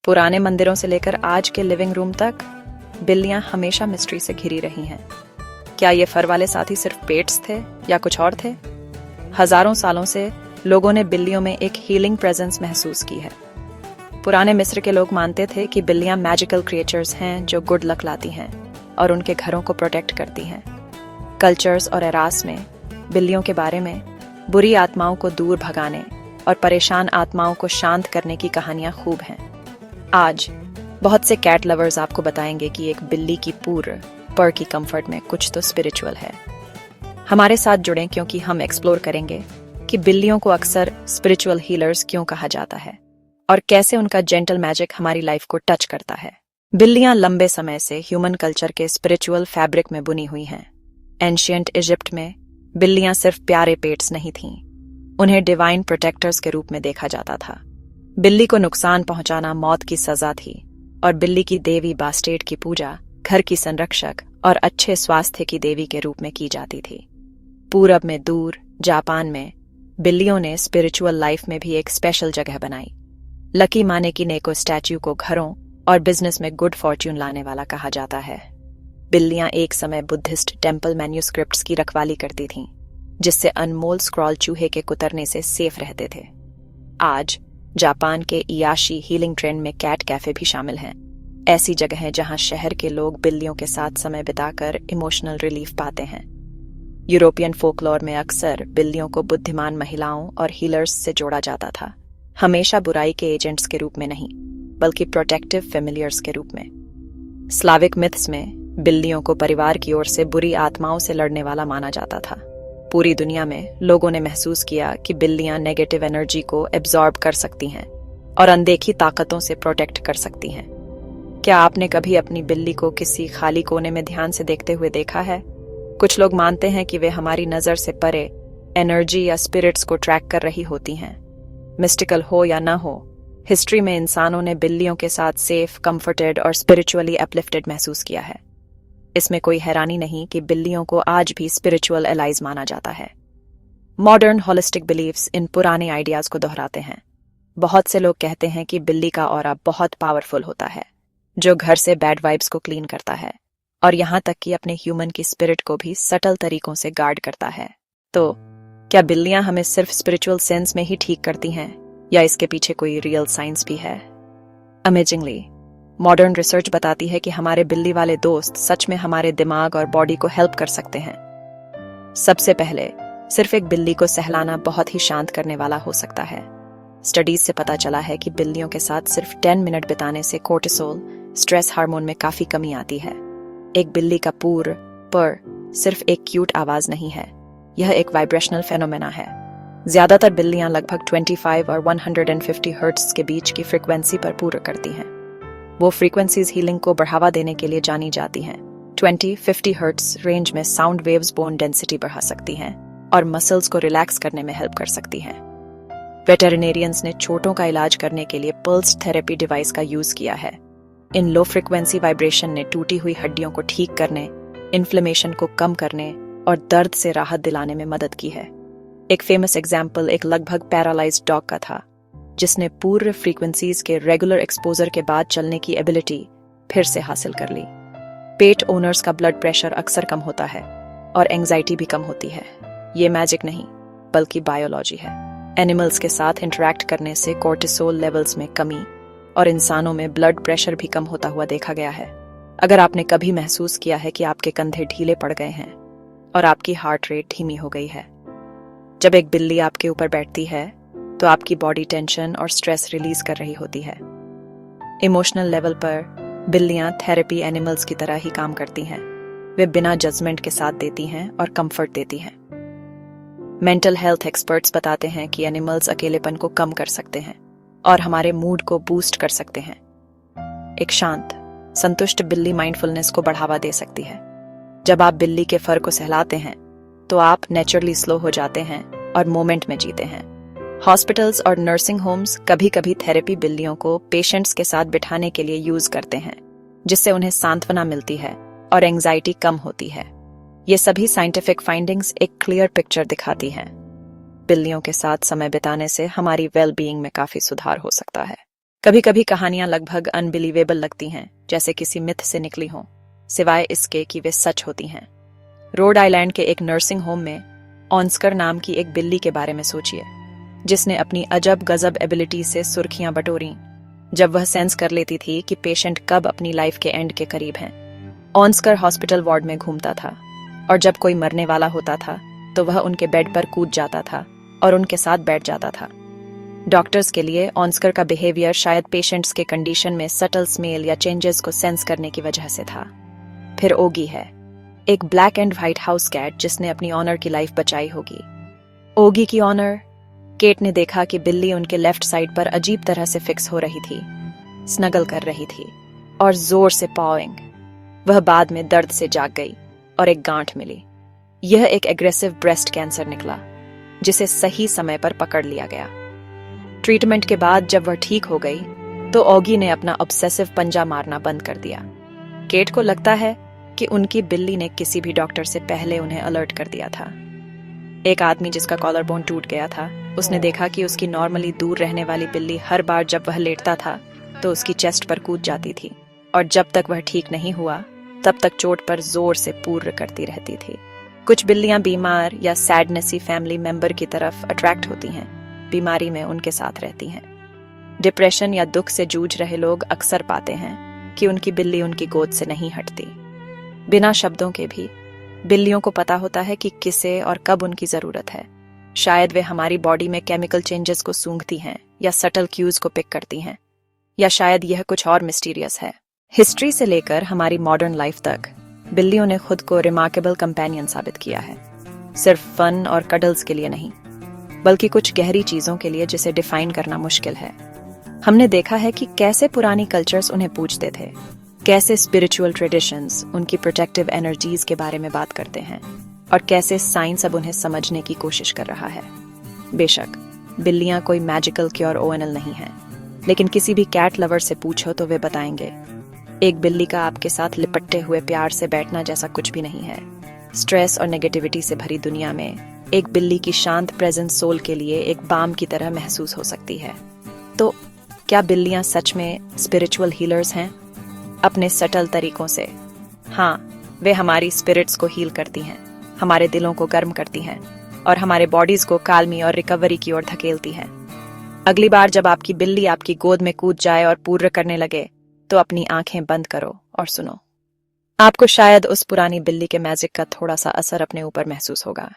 पुराने मंदिरों से लेकर आज के लिविंग रूम तक बिल्लियां हमेशा मिस्ट्री से घिरी रही हैं। क्या ये फर वाले साथी सिर्फ पेट्स थे या कुछ और थे? हजारों सालों से लोगों ने बिल्लियों में एक हीलिंग प्रेजेंस महसूस की है। पुराने मिस्र के लोग मानते थे कि बिल्लियां मैजिकल क्रिएचर्स हैं जो गुड लक लाती हैं और उनके घरों को प्रोटेक्ट करती हैं। कल्चर्स और एरास में बिल्लियों के बारे में बुरी आत्माओं को दूर भगाने और परेशान आत्माओं को शांत करने की कहानियां खूब हैं। आज बहुत से कैट लवर्स आपको बताएंगे कि एक बिल्ली की पर की कंफर्ट में कुछ तो स्पिरिचुअल है। हमारे साथ जुड़ें क्योंकि हम एक्सप्लोर करेंगे कि बिल्लियों को अक्सर स्पिरिचुअल हीलर्स क्यों कहा जाता है और कैसे उनका जेंटल मैजिक हमारी लाइफ को टच करता है। बिल्लियां लंबे समय से ह्यूमन कल्चर के स्पिरिचुअल फैब्रिक में बुनी हुई हैं। एंशिएंट इजिप्ट में बिल्लियां सिर्फ प्यारे पेट्स नहीं थीं, उन्हें डिवाइन प्रोटेक्टर्स के रूप में देखा जाता था। बिल्ली को नुकसान पहुंचाना मौत की सजा थी और बिल्ली की देवी बास्टेट की पूजा घर की संरक्षक और अच्छे स्वास्थ्य की देवी के रूप में की जाती थी। पूरब में दूर जापान में बिल्लियों ने स्पिरिचुअल लाइफ में भी एक स्पेशल जगह बनाई। लकी माने की नेको स्टैच्यू को घरों और बिजनेस में गुड फॉर्च्यून लाने वाला कहा जाता है। बिल्लियां एक समय बुद्धिस्ट टेम्पल मैन्यूस्क्रिप्ट्स की रखवाली करती थीं, जिससे अनमोल स्क्रॉल चूहे के कुतरने से सेफ रहते थे। आज जापान के इयाशी हीलिंग ट्रेंड में कैट कैफे भी शामिल हैं, ऐसी जगहें जहां शहर के लोग बिल्लियों के साथ समय बिताकर इमोशनल रिलीफ पाते हैं। यूरोपियन फोकलोर में अक्सर बिल्लियों को बुद्धिमान महिलाओं और हीलर्स से जोड़ा जाता था, हमेशा बुराई के एजेंट्स के रूप में नहीं, बल्कि प्रोटेक्टिव फेमिलियर्स के रूप में। स्लाविक मिथ्स में बिल्लियों को परिवार की ओर से बुरी आत्माओं से लड़ने वाला माना जाता था। पूरी दुनिया में लोगों ने महसूस किया कि बिल्लियां नेगेटिव एनर्जी को एब्जॉर्ब कर सकती हैं और अनदेखी ताकतों से प्रोटेक्ट कर सकती हैं। क्या आपने कभी अपनी बिल्ली को किसी खाली कोने में ध्यान से देखते हुए देखा है? कुछ लोग मानते हैं कि वे हमारी नजर से परे एनर्जी या स्पिरिट्स को ट्रैक कर रही होती हैं। मिस्टिकल हो या ना हो, हिस्ट्री में इंसानों ने बिल्लियों के साथ सेफ, कंफर्टेड और स्पिरिचुअली अपलिफ्टेड महसूस किया है। इसमें कोई हैरानी नहीं कि बिल्लियों को आज भी स्पिरिचुअल एलाइज माना जाता है। मॉडर्न होलिस्टिक बिलीफ्स इन पुराने आइडियाज को दोहराते हैं। बहुत से लोग कहते हैं कि बिल्ली का ऑरा बहुत पावरफुल होता है, जो घर से बैड वाइब्स को क्लीन करता है और यहाँ तक कि अपने ह्यूमन की स्पिरिट को भी सटल तरीकों से गार्ड करता है। तो क्या बिल्लियां हमें सिर्फ स्पिरिचुअल सेंस में ही ठीक करती हैं या इसके पीछे कोई रियल साइंस भी है? अमेजिंगली, मॉडर्न रिसर्च बताती है कि हमारे बिल्ली वाले दोस्त सच में हमारे दिमाग और बॉडी को हेल्प कर सकते हैं। सबसे पहले, सिर्फ एक बिल्ली को सहलाना बहुत ही शांत करने वाला हो सकता है। स्टडीज से पता चला है कि बिल्लियों के साथ सिर्फ 10 मिनट बिताने से कोर्टिसोल, स्ट्रेस हार्मोन में काफी कमी आती है। एक बिल्ली का पर सिर्फ एक क्यूट आवाज नहीं है, यह एक वाइब्रेशनल फेनोमेना है। ज्यादातर बिल्लियां लगभग 25 और 150 हर्ट्ज के बीच की फ्रीक्वेंसी पर पूरा करती हैं। वो फ्रीक्वेंसीज हीलिंग को बढ़ावा देने के लिए जानी जाती हैं। 20-50 हर्ट्ज रेंज में साउंड वेव्स बोन डेंसिटी बढ़ा सकती हैं और मसल्स को रिलैक्स करने में हेल्प कर सकती हैं। वेटरिनेरियंस ने चोटों का इलाज करने के लिए पल्स थेरेपी डिवाइस का यूज किया है। इन लो फ्रीक्वेंसी वाइब्रेशन ने टूटी हुई हड्डियों को ठीक करने, इन्फ्लेमेशन को कम करने और दर्द से राहत दिलाने में मदद की है। एक फेमस एग्जाम्पल एक लगभग पैरालाइज्ड डॉग का था, जिसने पूर्व फ्रीक्वेंसीज के रेगुलर एक्सपोजर के बाद चलने की एबिलिटी फिर से हासिल कर ली। पेट ओनर्स का ब्लड प्रेशर अक्सर कम होता है और एंजाइटी भी कम होती है। ये मैजिक नहीं, बल्कि बायोलॉजी है। एनिमल्स के साथ इंटरैक्ट करने से कोर्टिसोल लेवल्स में कमी और इंसानों में ब्लड प्रेशर भी कम होता हुआ देखा गया है। अगर आपने कभी महसूस किया है कि आपके कंधे ढीले पड़ गए हैं और आपकी हार्ट रेट धीमी हो गई है, जब एक बिल्ली आपके ऊपर बैठती है तो आपकी बॉडी टेंशन और स्ट्रेस रिलीज कर रही होती है। इमोशनल लेवल पर बिल्लियां थेरेपी एनिमल्स की तरह ही काम करती हैं। वे बिना जजमेंट के साथ देती हैं और कंफर्ट देती हैं। मेंटल हेल्थ एक्सपर्ट्स बताते हैं कि एनिमल्स अकेलेपन को कम कर सकते हैं और हमारे मूड को बूस्ट कर सकते हैं। एक शांत, संतुष्ट बिल्ली माइंडफुलनेस को बढ़ावा दे सकती है। जब आप बिल्ली के फर को सहलाते हैं तो आप नेचुरली स्लो हो जाते हैं और मोमेंट में जीते हैं। हॉस्पिटल्स और नर्सिंग होम्स कभी कभी थेरेपी बिल्लियों को पेशेंट्स के साथ बिठाने के लिए यूज करते हैं, जिससे उन्हें सांत्वना मिलती है और एंजाइटी कम होती है। ये सभी साइंटिफिक फाइंडिंग्स एक क्लियर पिक्चर दिखाती हैं। बिल्लियों के साथ समय बिताने से हमारी वेल बीइंग में काफी सुधार हो सकता है। कभी कभी कहानियां लगभग अनबिलीवेबल लगती हैं, जैसे किसी मिथ से निकली हों, सिवाय इसके कि वे सच होती हैं। रोड आइलैंड के एक नर्सिंग होम में ऑन्स्कर नाम की एक बिल्ली के बारे में सोचिए, जिसने अपनी अजब गजब एबिलिटी से सुर्खियां बटोरी जब वह सेंस कर लेती थी कि पेशेंट कब अपनी लाइफ के एंड के करीब हैं। ऑन्स्कर हॉस्पिटल वार्ड में घूमता था और जब कोई मरने वाला होता था तो वह उनके बेड पर कूद जाता था और उनके साथ बैठ जाता था। डॉक्टर्स के लिए ऑन्स्कर का बिहेवियर शायद पेशेंट्स के कंडीशन में सटल स्मेल या चेंजेस को सेंस करने की वजह से था। फिर ओगी है, एक black and white house cat जिसने अपनी ऑनर की लाइफ बचाई होगी। ओगी की ऑनर केट ने देखा कि बिल्ली उनके लेफ्ट साइड पर अजीब तरह से फिक्स हो रही थी, स्नगल कर रही थी और जोर से पॉइंग। वह बाद में दर्द से जाग गई और एक गांठ मिली। यह एक एग्रेसिव ब्रेस्ट कैंसर निकला, जिसे सही समय पर पकड़ लिया गया। ट्रीटमेंट के बाद जब वह ठीक हो गई तो ओगी ने अपना ऑब्सेसिव पंजा मारना बंद कर दिया। केट को लगता है कि उनकी बिल्ली ने किसी भी डॉक्टर से पहले उन्हें अलर्ट कर दिया था। एक आदमी जिसका कॉलर बोन टूट गया था, उसने देखा कि उसकी नॉर्मली दूर रहने वाली बिल्ली हर बार जब वह लेटता था तो उसकी चेस्ट पर कूद जाती थी और जब तक वह ठीक नहीं हुआ तब तक चोट पर जोर से पूर्र करती रहती थी। कुछ बिल्लियां बीमार या सैडनेसी फैमिली मेंबर की तरफ अट्रैक्ट होती हैं, बीमारी में उनके साथ रहती हैं। डिप्रेशन या दुख से जूझ रहे लोग अक्सर पाते हैं कि उनकी बिल्ली उनकी गोद से नहीं हटती। बिना शब्दों के भी बिल्लियों को पता होता है कि किसे और कब उनकी जरूरत है। शायद वे हमारी बॉडी में केमिकल चेंजेस को सूंघती हैं या सटल क्यूज को पिक करती हैं, या शायद यह कुछ और मिस्टीरियस है। हिस्ट्री से लेकर हमारी मॉडर्न लाइफ तक बिल्लियों ने खुद को रिमार्केबल कंपेनियन साबित किया है, सिर्फ फन और कडल्स के लिए नहीं, बल्कि कुछ गहरी चीजों के लिए जिसे डिफाइन करना मुश्किल है। हमने देखा है कि कैसे पुरानी कल्चर्स उन्हें पूजते थे, कैसे स्पिरिचुअल ट्रेडिशंस उनकी प्रोटेक्टिव एनर्जीज के बारे में बात करते हैं और कैसे साइंस अब उन्हें समझने की कोशिश कर रहा है। बेशक बिल्लियां कोई मैजिकल क्योर ओएनएल नहीं है, लेकिन किसी भी कैट लवर से पूछो तो वे बताएंगे एक बिल्ली का आपके साथ लिपटते हुए प्यार से बैठना जैसा कुछ भी नहीं है। स्ट्रेस और नेगेटिविटी से भरी दुनिया में एक बिल्ली की शांत प्रेजेंस सोल के लिए एक बाम की तरह महसूस हो सकती है। तो क्या बिल्लियां सच में स्पिरिचुअल हीलर्स हैं? अपने सटल तरीकों से हाँ, वे हमारी स्पिरिट्स को हील करती हैं, हमारे दिलों को गर्म करती हैं और हमारे बॉडीज को काल्मी और रिकवरी की ओर धकेलती हैं। अगली बार जब आपकी बिल्ली आपकी गोद में कूद जाए और पूर्र करने लगे तो अपनी आंखें बंद करो और सुनो। आपको शायद उस पुरानी बिल्ली के मैजिक का थोड़ा सा असर अपने ऊपर महसूस होगा।